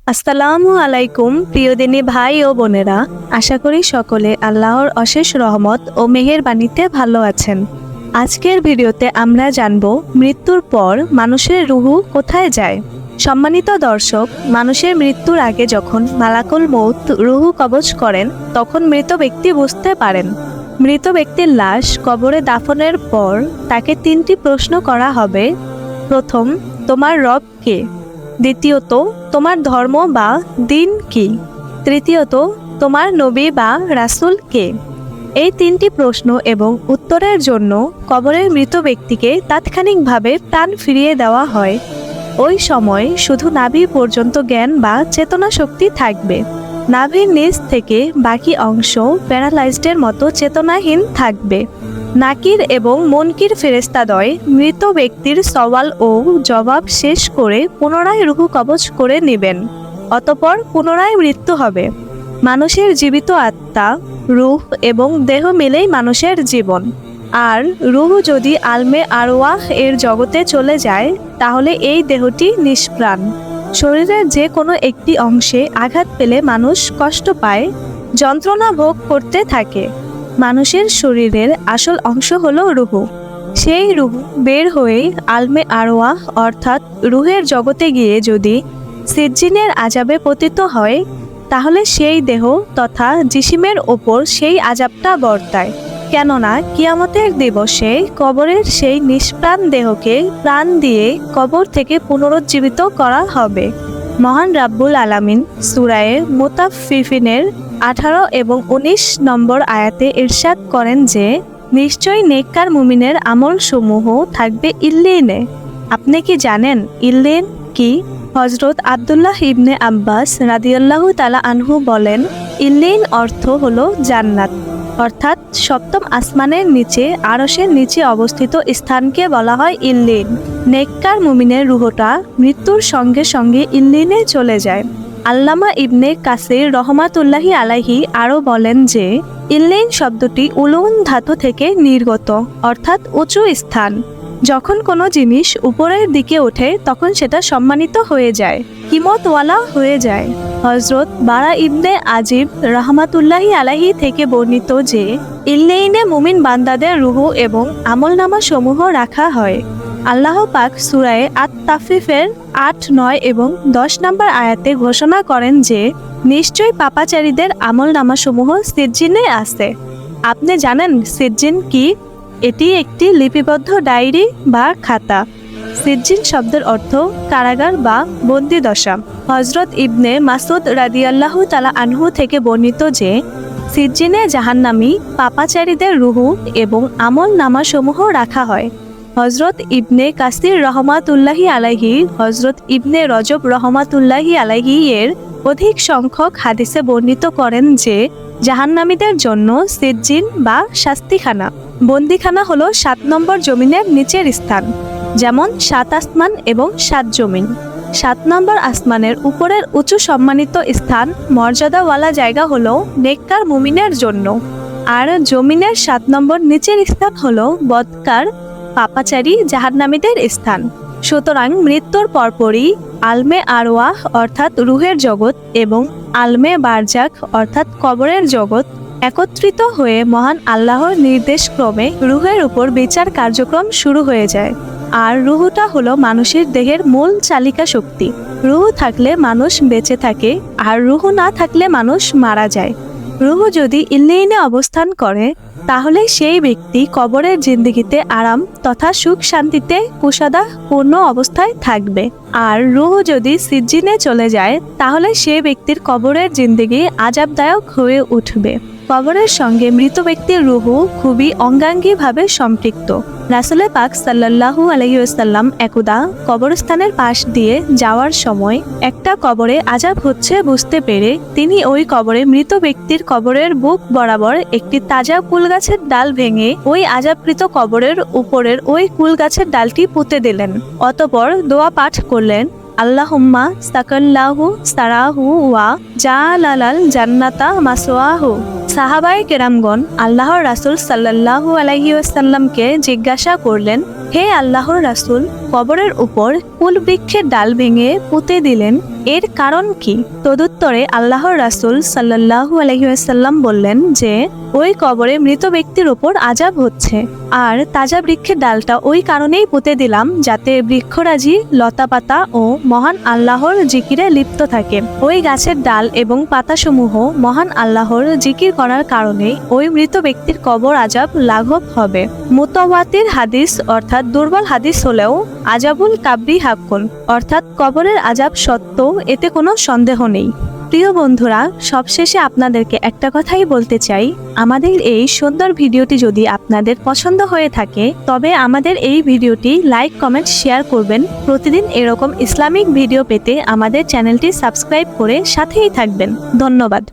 আসসালামু আলাইকুম প্রিয় দিনী ভাই ও বোনেরা, আশা করি সকলে আল্লাহর অশেষ রহমত ও মেহেরবানিতে ভালো আছেন। আজকের ভিডিওতে আমরা জানব মৃত্যুর পর মানুষের রুহু কোথায় যায়। সম্মানিত দর্শক, মানুষের মৃত্যুর আগে যখন মালাকুল মউত রুহু কবজ করেন তখন মৃত ব্যক্তি বুঝতে পারেন। মৃত ব্যক্তির লাশ কবরে দাফনের পর তাকে 3টি প্রশ্ন করা হবে। প্রথম, তোমার রব কে? দ্বিতীয়ত, তোমার ধর্ম বা দিন কি? তৃতীয়ত, তোমার নবী বা রাসূল কে? এই 3টি প্রশ্ন এবং উত্তরের জন্য কবরের মৃত ব্যক্তিকে তাৎক্ষণিকভাবে প্রাণ ফিরিয়ে দেওয়া হয়। ওই সময় শুধু নাভি পর্যন্ত জ্ঞান বা চেতনা শক্তি থাকবে। নাভির নিচ থেকে বাকি অংশ প্যারালাইজডের মতো চেতনাহীন থাকবে। নাকির এবং মুনকির ফেরেশতাদ্বয় মৃত ব্যক্তির সওয়াল ও জবাব শেষ করে পুনরায় রুহু কবজ করে নেবেন। অতঃপর পুনরায় মৃত্যু হবে। মানুষের জীবিত আত্মা, রূহ এবং দেহ মিলেই মানুষের জীবন। আর রুহু যদি আলমে আরওয়াহ এর জগতে চলে যায় তাহলে এই দেহটি নিষ্প্রাণ। শরীরের যে কোনো একটি অংশে আঘাত পেলে মানুষ কষ্ট পায়, যন্ত্রণা ভোগ করতে থাকে। মানুষের শরীরের আসল অংশ হলো রুহু। সেই রুহু বের হয়ে আলমে আরওয়াহ অর্থাৎ রুহের জগতে গিয়ে যদি সিজ্জিনের আযাবে পতিত হয় তাহলে সেই দেহ তথা জিসিমের ওপর সেই আযাবটা বর্তায়। কেননা কিয়ামতের দিবসে কবরের সেই নিষ্প্রাণ দেহকে প্রাণ দিয়ে কবর থেকে পুনরুজ্জীবিত করা হবে। মহান রাব্বুল আলামিন সূরায়ে মুতাফফিফিনের 18 এবং 19 নম্বর আয়াতে ইরশাদ করেন যে, নিশ্চয়ই নেককার মুমিনের আমল সমূহ থাকবে ইল্লিনে। আপনি কি জানেন ইল্লিন কি? হযরত আব্দুল্লাহ ইবনে আব্বাস রাদিয়াল্লাহু তাআলা আনহু বলেন, ইল্লিন অর্থ হলো জান্নাত, অর্থাৎ সপ্তম আসমানের নিচে আরশের নিচে অবস্থিত স্থানকে বলা হয় ইল্লিন। নেককার মুমিনের রুহটা মৃত্যুর সঙ্গে সঙ্গে ইল্লিনে চলে যায়। আল্লামা ইবনে কাসির রহমাতুল্লাহি আলাইহি আরও বলেন যে, ইল্লিন শব্দটি উলুন ধাতু থেকে নির্গত, অর্থাৎ উঁচু স্থান। যখন কোনো জিনিস উপরের দিকে ওঠে তখন সেটা সম্মানিত হয়ে যায়, কিমতওয়ালা হয়ে যায়। হযরত বারা ইবনে আজিব রহমাতুল্লাহি আলাইহি থেকে বর্ণিত যে, ইল্লিনে মুমিন বান্দাদের রুহু এবং আমলনামা সমূহ রাখা হয়। আল্লাহ পাক সূরায়ে আত-তাফফিফের 8, 9 এবং 10 নম্বর আয়াতে ঘোষণা করেন যে, নিশ্চয়ই পাপাচারীদের আমলনামা সমূহ সিজ্জিনে আছে। আপনি জানেন সিজ্জিন কি? এটি একটি লিপিবদ্ধ ডায়েরি বা খাতা। সিজ্জিন শব্দের অর্থ কারাগার বা বন্দি দশা। হযরত ইবনে মাসউদ রাদিয়াল্লাহু তাআলা আনহু থেকে বর্ণিত যে, সিজ্জিনে জাহান্নামী পাপাচারীদের রুহু এবং আমলনামা সমূহ রাখা হয়। হযরত ইবনে কাসির রহমাতুল্লাহি আলাইহি, হযরত ইবনে রজব রহমাতুল্লাহি আলাইহি এর অধিক সংখ্যক হাদিসে বর্ণিত করেন যে, জাহান্নামীদের জন্য সিজ্জিন বা শাস্তিখানা, বন্দিখানা হলো 7 নম্বর জমিনের নিচের স্থান, যেমন 7 আসমান এবং 7 জমিন। 7 নম্বর আসমানের উপরের উঁচু সম্মানিত স্থান, মর্যাদাওয়ালা জায়গা হলো নেককার মুমিনের জন্য। আর জমিনের 7 নম্বর নিচের স্থান হলো বদকার পাপাচারী জাহান্নামীদের স্থান। সুতরাং মৃত্যুর পরপরই আলমে আরওয়াহ অর্থাৎ রুহের জগৎ এবং আলমে বারজাখ অর্থাৎ কবরের জগৎ একত্রিত হয়ে মহান আল্লাহর নির্দেশক্রমে রুহের উপর বিচার কার্যক্রম শুরু হয়ে যায়। আর রুহুটা হলো মানুষের দেহের মূল চালিকা শক্তি। রুহু থাকলে মানুষ বেঁচে থাকে, আর রুহু না থাকলে মানুষ মারা যায়। রুহু যদি ইল্লিনে অবস্থান করে তাহলে সেই ব্যক্তি কবরের জিন্দেগিতে আরাম তথা সুখ শান্তিতে কুশাদা পূর্ণ অবস্থায় থাকবে। আর রুহু যদি সিজ্জিনে চলে যায় তাহলে সেই ব্যক্তির কবরের জিন্দেগি আযাবদায়ক হয়ে উঠবে। কবরের সঙ্গে মৃত ব্যক্তির রুহু খুবই অঙ্গাঙ্গিভাবে সম্পৃক্ত। রাসূলে পাক সাল্লাল্লাহু আলাইহি ওয়াসাল্লাম একদা কবরস্থানের পাশ দিয়ে যাওয়ার সময় একটা কবরে আযাব হচ্ছে বুঝতে পেরে তিনি ওই কবরে মৃত ব্যক্তির কবরের বুক বরাবর একটি তাজা কুল গাছের ডাল ভেঙে ওই আযাবকৃত কবরের উপরের ওই কুল গাছের ডালটি পুঁতে দিলেন। অতঃপর দোয়া পাঠ করলেন, আল্লাহুম্মা সাকাল্লাহু সারাহু ওয়া জালালাল জান্নাতা মাসওয়াহু। সাহাবায়ে কেরামগণ আল্লাহর রাসূল সাল্লাল্লাহু আলাইহি ওয়াসাল্লামকে জিজ্ঞাসা করলেন, হে আল্লাহর রাসূল, কবরের উপর কুল বৃক্ষের ডাল ভেঙে পুঁতে দিলেন, এর কারণ কি? তদুত্তরে আল্লাহর রাসূল সাল্লাল্লাহু আলাইহি ওয়াসাল্লাম বললেন যে ওই কবরে মৃত ব্যক্তির উপর আযাব হচ্ছে, আর তাজা বৃক্ষের ডালটা ওই কারণেই পুঁতে দিলাম যাতে বৃক্ষরাজি, লতাপাতা ও মহান আল্লাহর জিকিরে লিপ্ত থাকে। ওই গাছের ডাল এবং পাতাসমূহ মহান আল্লাহর জিকির করার কারণে ওই মৃত ব্যক্তির কবর আযাব লাঘব হবে। মুতাওয়াতির হাদিস অর্থাৎ দুর্বল হাদিস হলেও আযাবুল কাবরি হাক্কুন অর্থাৎ কবরের আযাব সত্য, এতে কোনো সন্দেহ নেই। প্রিয় বন্ধুরা, সবশেষে আপনাদেরকে একটা কথাই বলতে চাই, আমাদের এই সুন্দর ভিডিওটি যদি আপনাদের পছন্দ হয়ে থাকে তবে আমাদের এই ভিডিওটি লাইক, কমেন্ট, শেয়ার করবেন। প্রতিদিন এরকম ইসলামিক ভিডিও পেতে আমাদের চ্যানেলটি সাবস্ক্রাইব করে সাথেই থাকবেন। ধন্যবাদ।